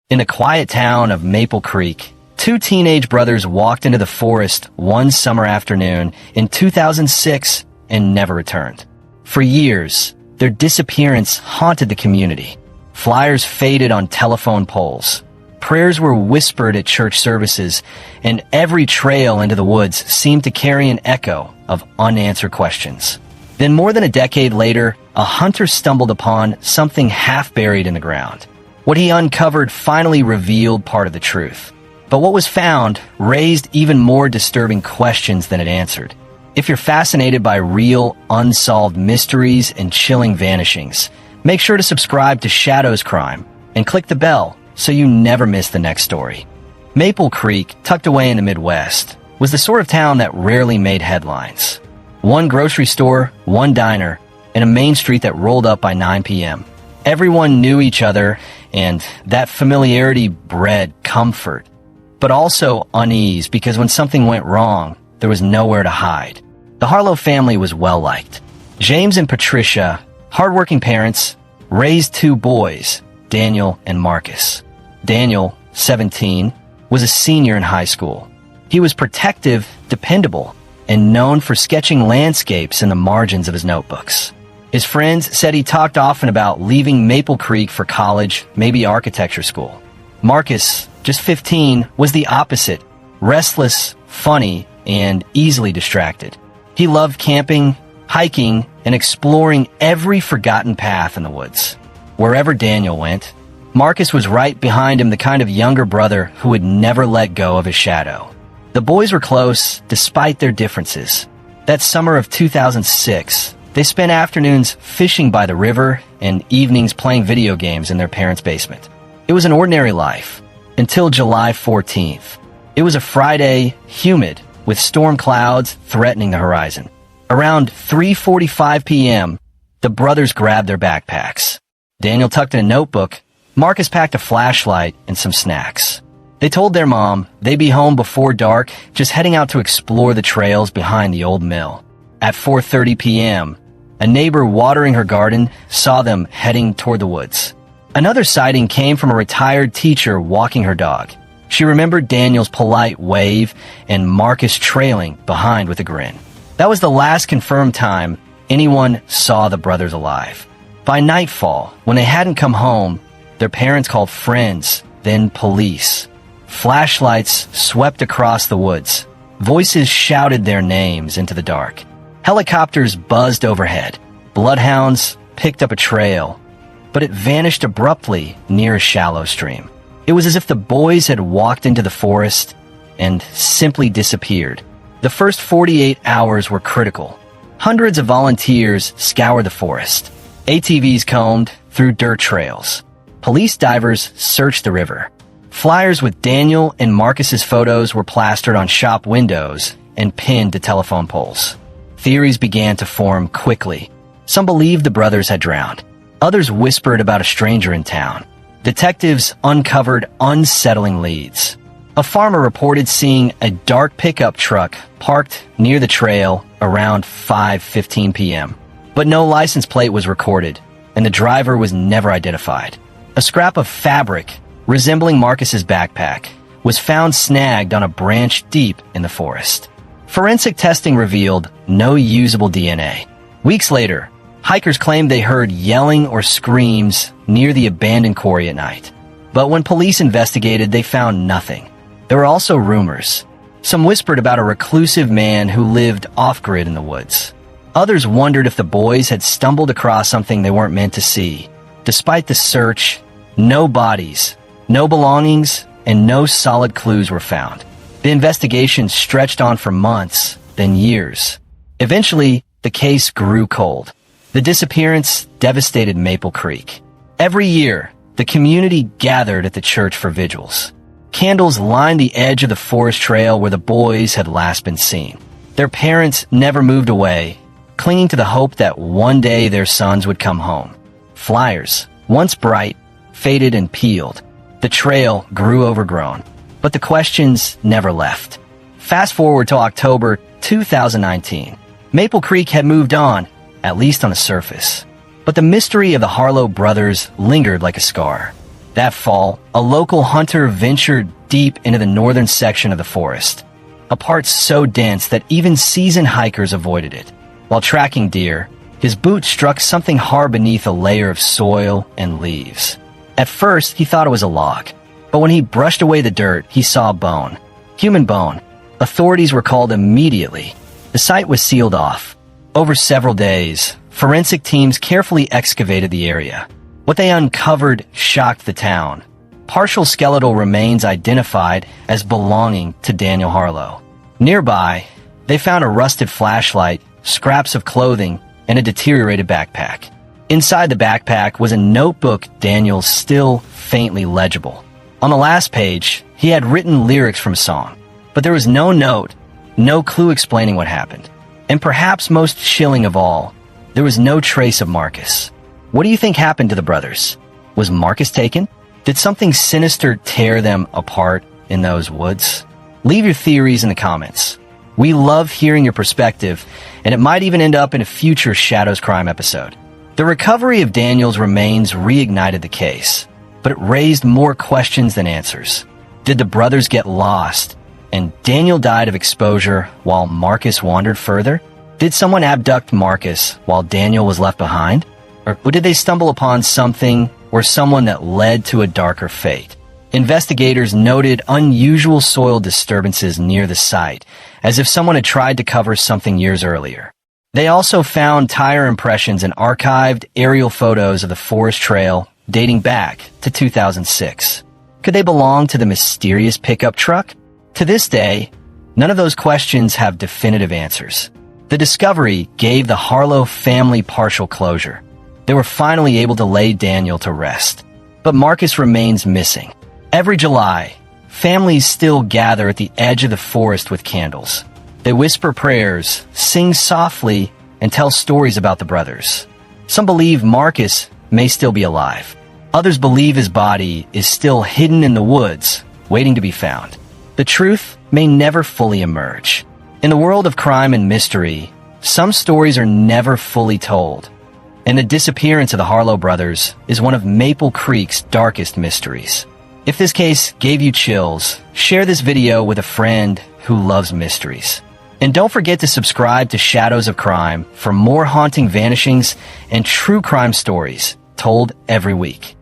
In the quiet town of Maple Creek, two teenage brothers walked into the forest one summer afternoon in 2006 and never returned. For years, their disappearance haunted the community. Flyers faded on telephone poles. Prayers were whispered at church services, and every trail into the woods seemed to carry an echo of unanswered questions. Then more than a decade later, a hunter stumbled upon something half buried in the ground. What he uncovered finally revealed part of the truth. But what was found raised even more disturbing questions than it answered. If you're fascinated by real, unsolved mysteries and chilling vanishings, make sure to subscribe to Shadows Crime and click the bell so you never miss the next story. Maple Creek, tucked away in the Midwest, was the sort of town that rarely made headlines. One grocery store, one diner, and a main street that rolled up by 9 p.m. Everyone knew each other, and that familiarity bred comfort, but also unease, because when something went wrong, there was nowhere to hide. The Harlow family was well-liked. James and Patricia, hardworking parents, raised two boys, Daniel and Marcus. Daniel, 17, was a senior in high school. He was protective, dependable, and known for sketching landscapes in the margins of his notebooks. His friends said he talked often about leaving Maple Creek for college, maybe architecture school. Marcus, just 15, was the opposite, restless, funny, and easily distracted. He loved camping, hiking, and exploring every forgotten path in the woods. Wherever Daniel went, Marcus was right behind him, the kind of younger brother who would never let go of his shadow. The boys were close despite their differences. That summer of 2006, they spent afternoons fishing by the river and evenings playing video games in their parents' basement. It was an ordinary life until July 14th. It was a Friday, humid, with storm clouds threatening the horizon. Around 3:45 p.m., the brothers grabbed their backpacks. Daniel tucked in a notebook. Marcus packed a flashlight and some snacks. They told their mom they'd be home before dark, just heading out to explore the trails behind the old mill. At 4:30 p.m., a neighbor watering her garden saw them heading toward the woods. Another sighting came from a retired teacher walking her dog. She remembered Daniel's polite wave and Marcus trailing behind with a grin. That was the last confirmed time anyone saw the brothers alive. By nightfall, when they hadn't come home, their parents called friends, then police. Flashlights swept across the woods. Voices shouted their names into the dark. Helicopters buzzed overhead. Bloodhounds picked up a trail, but it vanished abruptly near a shallow stream. It was as if the boys had walked into the forest and simply disappeared. The first 48 hours were critical. Hundreds of volunteers scoured the forest. ATVs combed through dirt trails. Police divers searched the river. Flyers with Daniel and Marcus's photos were plastered on shop windows and pinned to telephone poles. Theories began to form quickly. Some believed the brothers had drowned. Others whispered about a stranger in town. Detectives uncovered unsettling leads. A farmer reported seeing a dark pickup truck parked near the trail around 5:15 p.m. But no license plate was recorded, and the driver was never identified. A scrap of fabric resembling Marcus's backpack was found snagged on a branch deep in the forest. Forensic testing revealed no usable DNA. Weeks later, hikers claimed they heard yelling or screams near the abandoned quarry at night. But when police investigated, they found nothing. There were also rumors. Some whispered about a reclusive man who lived off-grid in the woods. Others wondered if the boys had stumbled across something they weren't meant to see. Despite the search, no bodies, no belongings, and no solid clues were found. The investigation stretched on for months, then years. Eventually, the case grew cold. The disappearance devastated Maple Creek. Every year, the community gathered at the church for vigils. Candles lined the edge of the forest trail where the boys had last been seen. Their parents never moved away, clinging to the hope that one day their sons would come home. Flyers, once bright, faded and peeled. The trail grew overgrown, but the questions never left. Fast forward to October 2019. Maple Creek had moved on, at least on the surface. But the mystery of the Harlow brothers lingered like a scar. That fall, a local hunter ventured deep into the northern section of the forest, a part so dense that even seasoned hikers avoided it. While tracking deer, his boot struck something hard beneath a layer of soil and leaves. At first, he thought it was a log, but when he brushed away the dirt, he saw a bone. Human bone. Authorities were called immediately. The site was sealed off. Over several days, forensic teams carefully excavated the area. What they uncovered shocked the town. Partial skeletal remains identified as belonging to Daniel Harlow. Nearby, they found a rusted flashlight, scraps of clothing, and a deteriorated backpack. Inside the backpack was a notebook Daniel's still faintly legible. On the last page, he had written lyrics from a song, but there was no note, no clue explaining what happened. And perhaps most chilling of all, there was no trace of Marcus. What do you think happened to the brothers? Was Marcus taken? Did something sinister tear them apart in those woods? Leave your theories in the comments. We love hearing your perspective, and it might even end up in a future Shadows Crime episode. The recovery of Daniel's remains reignited the case, but it raised more questions than answers. Did the brothers get lost, and Daniel died of exposure while Marcus wandered further? Did someone abduct Marcus while Daniel was left behind? Or did they stumble upon something or someone that led to a darker fate? Investigators noted unusual soil disturbances near the site, as if someone had tried to cover something years earlier. They also found tire impressions and archived aerial photos of the forest trail dating back to 2006. Could they belong to the mysterious pickup truck? To this day, none of those questions have definitive answers. The discovery gave the Harlow family partial closure. They were finally able to lay Daniel to rest. But Marcus remains missing. Every July, families still gather at the edge of the forest with candles. They whisper prayers, sing softly, and tell stories about the brothers. Some believe Marcus may still be alive. Others believe his body is still hidden in the woods, waiting to be found. The truth may never fully emerge. In the world of crime and mystery, some stories are never fully told. And the disappearance of the Harlow brothers is one of Maple Creek's darkest mysteries. If this case gave you chills, share this video with a friend who loves mysteries. And don't forget to subscribe to Shadows of Crime for more haunting vanishings and true crime stories told every week.